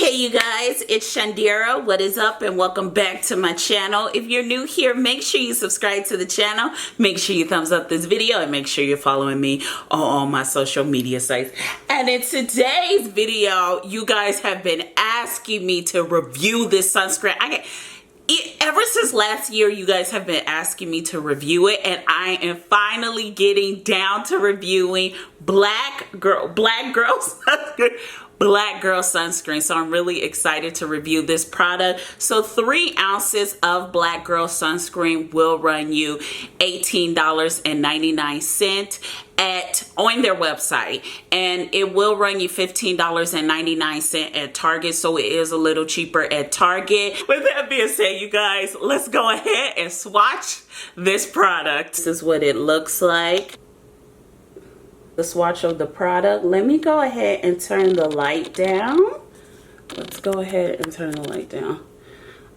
Hey you guys, it's Shundara. What is up and welcome back to my channel. If you're new here, make sure you subscribe to the channel. Make sure you thumbs up this video and make sure you're following me on all my social media sites. And in today's video, you guys have been asking me to review this sunscreen. Ever since last year, you guys have been asking me to review it, and I am finally getting down to reviewing Black Girl Sunscreen. So I'm really excited to review this product. So 3 ounces of Black Girl Sunscreen will run you $18.99 on their website, and it will run you $15.99 at Target, so it is a little cheaper at Target. With that being said, you guys, let's go ahead and swatch this product. This is what it looks like. The swatch of the product. Let me go ahead and turn the light down. Let's go ahead and turn the light down.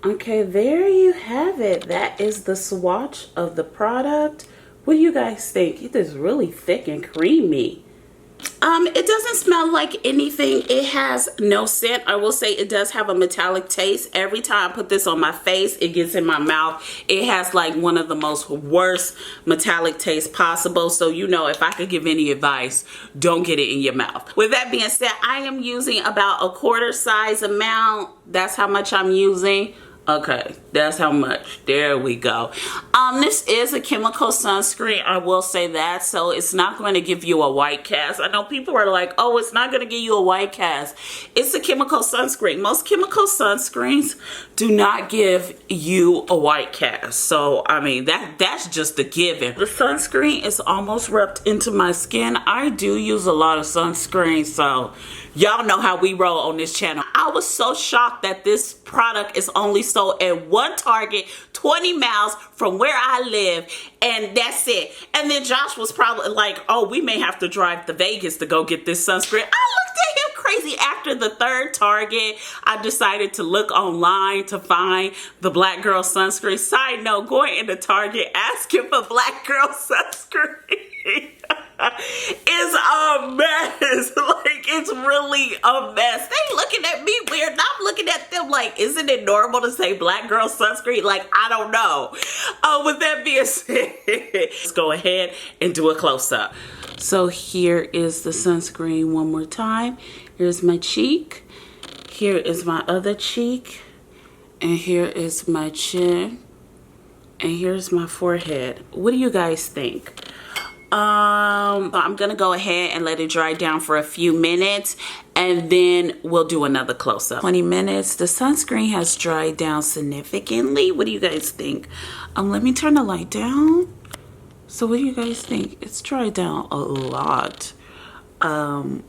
Okay, there you have it. That is the swatch of the product. What do you guys think? It is really thick and creamy. It doesn't smell like anything. It has no scent. I will say it does have a metallic taste. Every time I put this on my face, it gets in my mouth. It has like one of the most worst metallic tastes possible. So, you know, if I could give any advice, don't get it in your mouth. With that being said, I am using about a quarter size amount. That's how much I'm using. Okay, that's how much. There we go. This is a chemical sunscreen, I will say that, so it's not going to give you a white cast. I know people are like, oh, it's not going to give you a white cast. It's a chemical sunscreen. Most chemical sunscreens do not give you a white cast. So, I mean, that's just a given. The sunscreen is almost rubbed into my skin. I do use a lot of sunscreen, so y'all know how we roll on this channel. I was so shocked that this product is only sold at one Target 20 miles from where I live, and that's it. And then Josh was probably like, oh, we may have to drive to Vegas to go get this sunscreen. I looked at him crazy. After the 3rd Target, I decided to look online to find the Black Girl Sunscreen. Side note, going into Target asking for Black Girl Sunscreen is a mess. Like, it's really a mess. They looking at me weird and I'm looking at them like, isn't it normal to say Black Girl Sunscreen? Like, I don't know. With that being said, let's go ahead and do a close-up. So here is the sunscreen one more time. Here's my cheek. Here is my other cheek. And here is my chin. And here's my forehead. What do you guys think? I'm gonna go ahead and let it dry down for a few minutes, and then we'll do another close-up. 20 minutes. The sunscreen has dried down significantly. What do you guys think? Let me turn the light down. So what do you guys think? It's dried down a lot. I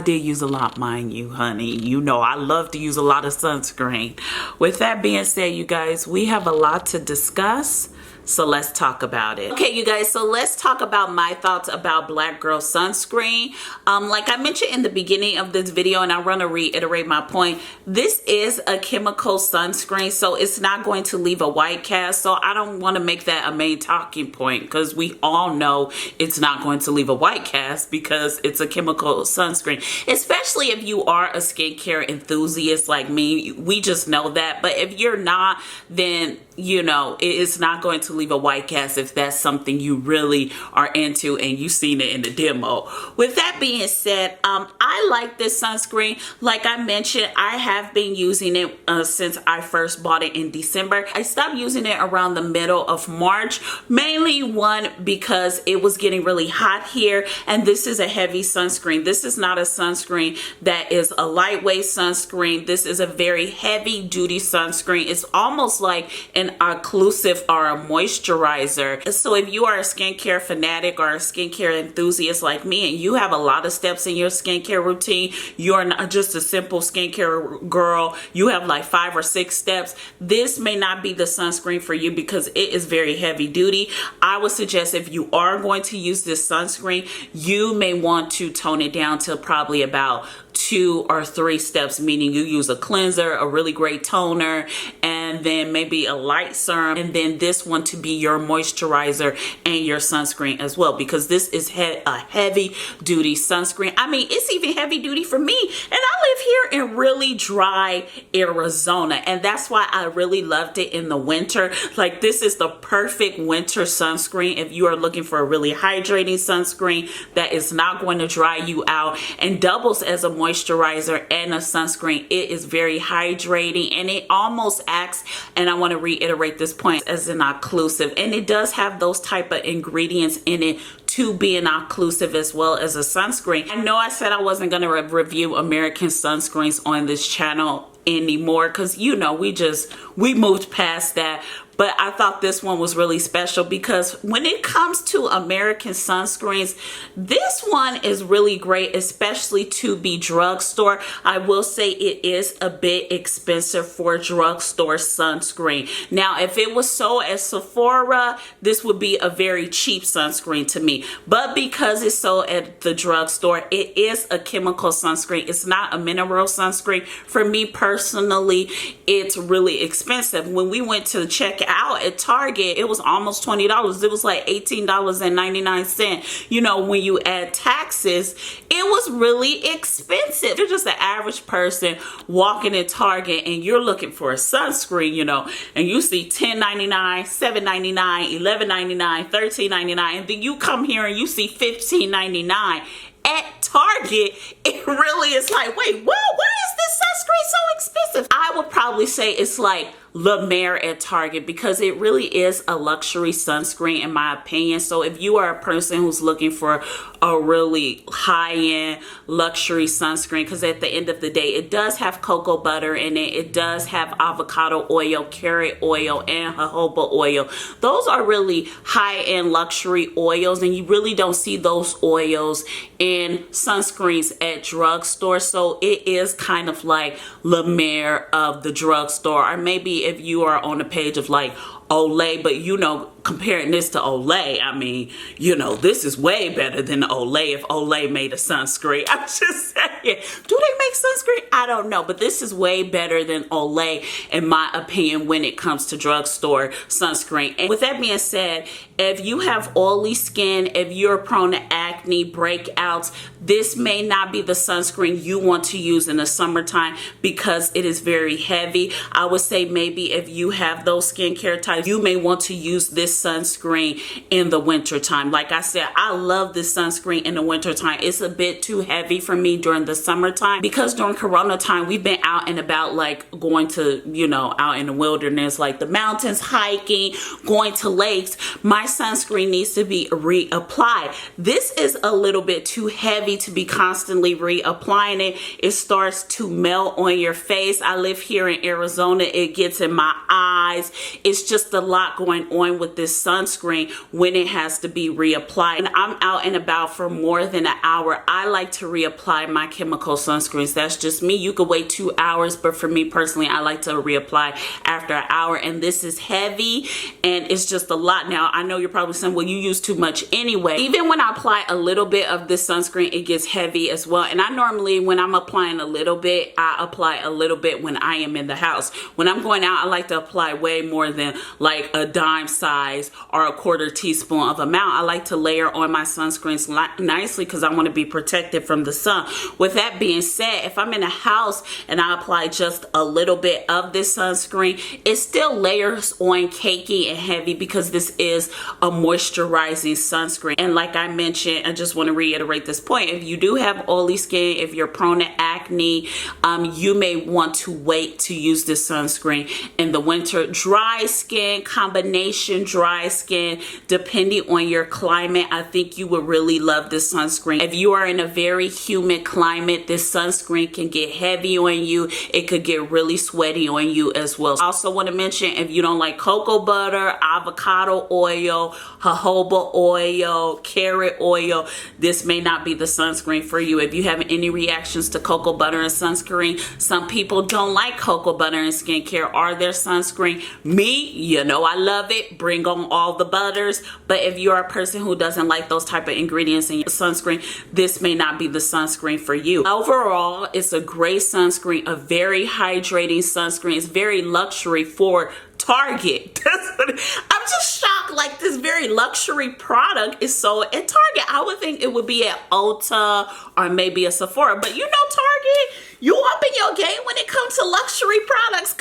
did use a lot, mind you, honey. You know I love to use a lot of sunscreen. With that being said, you guys, we have a lot to discuss. So let's talk about it. Okay, you guys, so let's talk about my thoughts about Black Girl Sunscreen. Like I mentioned in the beginning of this video, and I want to reiterate my point, this is a chemical sunscreen, so it's not going to leave a white cast. So I don't want to make that a main talking point, because we all know it's not going to leave a white cast because it's a chemical sunscreen. Especially if you are a skincare enthusiast like me, we just know that. But if you're not, then you know, it's not going to leave a white cast if that's something you really are into and you've seen it in the demo. With that being said, I like this sunscreen. Like I mentioned, I have been using it since I first bought it in December. I stopped using it around the middle of March, mainly one because it was getting really hot here, and this is a heavy sunscreen. This is not a sunscreen that is a lightweight sunscreen. This is a very heavy duty sunscreen. It's almost like an occlusive or a moisturizer. So if you are a skincare fanatic or a skincare enthusiast like me, and you have a lot of steps in your skincare routine, you're not just a simple skincare girl, you have like 5 or 6 steps, this may not be the sunscreen for you because it is very heavy duty. I would suggest if you are going to use this sunscreen, you may want to tone it down to probably about 2 or 3 steps, meaning you use a cleanser, a really great toner, and and then maybe a light serum, and then this one to be your moisturizer and your sunscreen as well, because this is a heavy duty sunscreen. I mean, it's even heavy duty for me, and I live here in really dry Arizona, and that's why I really loved it in the winter. Like, this is the perfect winter sunscreen if you are looking for a really hydrating sunscreen that is not going to dry you out and doubles as a moisturizer and a sunscreen. It is very hydrating, and it almost acts, and I want to reiterate this point, as an occlusive, and it does have those type of ingredients in it to be an occlusive as well as a sunscreen. I know I said I wasn't going to review American sunscreens on this channel anymore, because you know, we moved past that. But I thought this one was really special because when it comes to American sunscreens, this one is really great, especially to be drugstore. I will say it is a bit expensive for drugstore sunscreen. Now, if it was sold at Sephora, this would be a very cheap sunscreen to me. But because it's sold at the drugstore, it is a chemical sunscreen. It's not a mineral sunscreen. For me personally, it's really expensive. When we went to check out at Target, it was almost $20. It was like $18.99. You know, when you add taxes, it was really expensive. You're just an average person walking in Target and you're looking for a sunscreen, you know, and you see $10.99, $7.99, $11.99, $13.99, and then you come here and you see $15.99 at Target. It really is like, wait, why is this sunscreen so expensive? I would probably say it's like La Mer at Target, because it really is a luxury sunscreen in my opinion. So if you are a person who's looking for a really high-end luxury sunscreen, because at the end of the day, it does have cocoa butter in it, it does have avocado oil, carrot oil, and jojoba oil. Those are really high-end luxury oils, and you really don't see those oils in sunscreens at drugstore. So it is kind of like La Mer of the drugstore, or maybe if you are on a page of like Olay, but you know, comparing this to Olay, I mean, you know, this is way better than Olay if Olay made a sunscreen. I'm just saying, do they make sunscreen? I don't know, but this is way better than Olay in my opinion when it comes to drugstore sunscreen. And with that being said, if you have oily skin, if you're prone to acne, breakouts, this may not be the sunscreen you want to use in the summertime because it is very heavy. I would say maybe if you have those skincare types, you may want to use this sunscreen in the winter time. Like I said, I love this sunscreen in the winter time. It's a bit too heavy for me during the summertime, because during Corona time, we've been out and about, like going to, you know, out in the wilderness, like the mountains, hiking, going to lakes. My sunscreen needs to be reapplied. This is a little bit too heavy to be constantly reapplying it. It starts to melt on your face. I live here in Arizona. It gets in my eyes. It's just a lot going on with this sunscreen when it has to be reapplied. And I'm out and about for more than an hour. I like to reapply my chemical sunscreens. That's just me. You could wait 2 hours, but for me personally, I like to reapply after an hour. And this is heavy and it's just a lot. Now, I know you're probably saying, well, you use too much anyway. Even when I apply a little bit of this sunscreen, it gets heavy as well. And I normally, when I'm applying a little bit, I apply a little bit when I am in the house. When I'm going out, I like to apply way more than like a dime size or a quarter teaspoon of amount. I like to layer on my sunscreens nicely because I want to be protected from the sun. With that being said, if I'm in a house and I apply just a little bit of this sunscreen, it still layers on cakey and heavy because this is a moisturizing sunscreen. And like I mentioned, I just want to reiterate this point. If you do have oily skin, if you're prone to acne, you may want to wait to use this sunscreen in the winter. Dry skin, combination dry skin, depending on your climate, I think you would really love this sunscreen. If you are in a very humid climate, this sunscreen can get heavy on you. It could get really sweaty on you as well. I also want to mention, if you don't like cocoa butter, avocado oil, jojoba oil, carrot oil, this may not be the sunscreen for you. If you have any reactions to cocoa butter and sunscreen, some people don't like cocoa butter and skincare or their sunscreen. Me, you know I love it. Bring on all the butters. But if you're a person who doesn't like those type of ingredients in your sunscreen, this may not be the sunscreen for you. Overall, it's a great sunscreen, a very hydrating sunscreen. It's very luxury for Target. I'm just shocked, like this very luxury product is sold at Target. I would think it would be at Ulta or maybe a Sephora, but you know Target, you up in your game when it comes to luxury products.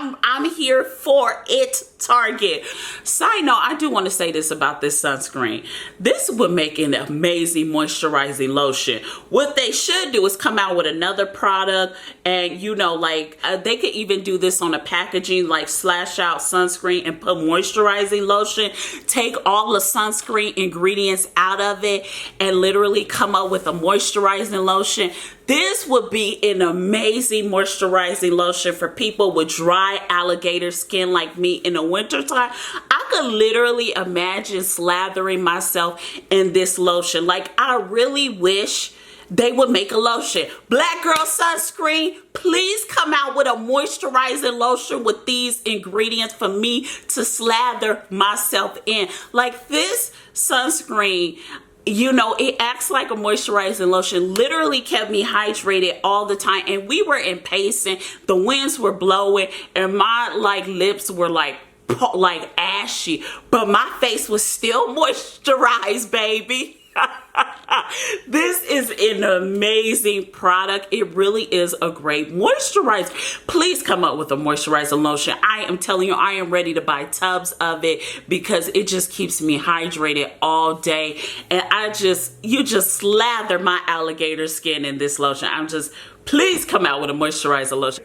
I'm here for it, Target. Side note, I do want to say this about this sunscreen. This would make an amazing moisturizing lotion. What they should do is come out with another product, and you know, like they could even do this on a packaging, like slash out sunscreen and put moisturizing lotion. Take all the sunscreen ingredients out of it and literally come up with a moisturizing lotion. This would be an amazing moisturizing lotion for people with dry alligator skin like me in the wintertime. I could literally imagine slathering myself in this lotion. Like, I really wish they would make a lotion. Black Girl Sunscreen, please come out with a moisturizing lotion with these ingredients for me to slather myself in. Like, this sunscreen, you know, it acts like a moisturizing lotion, literally kept me hydrated all the time. And we were in Payson, the winds were blowing, and my like lips were like ashy, but my face was still moisturized, baby. This is an amazing product. It really is a great moisturizer. Please come up with a moisturizing lotion. I am telling you, I am ready to buy tubs of it because it just keeps me hydrated all day. And you just slather my alligator skin in this lotion. Please come out with a moisturizer lotion.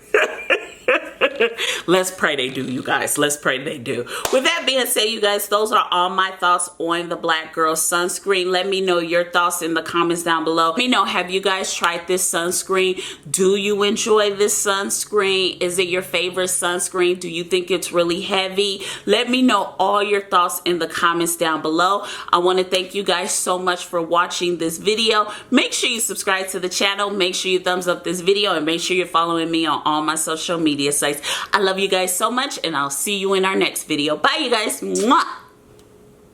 Let's pray they do, you guys. Let's pray they do. With that being said, you guys, those are all my thoughts on the Black Girl Sunscreen. Let me know your thoughts in the comments down below. Let me know, have you guys tried this sunscreen? Do you enjoy this sunscreen? Is it your favorite sunscreen? Do you think it's really heavy? Let me know all your thoughts in the comments down below. I want to thank you guys so much for watching this video. Make sure you subscribe to the channel. Make sure you thumbs up this video, and make sure you're following me on all my social media sites. I love you guys so much, and I'll see you in our next video. Bye, you guys. Mwah.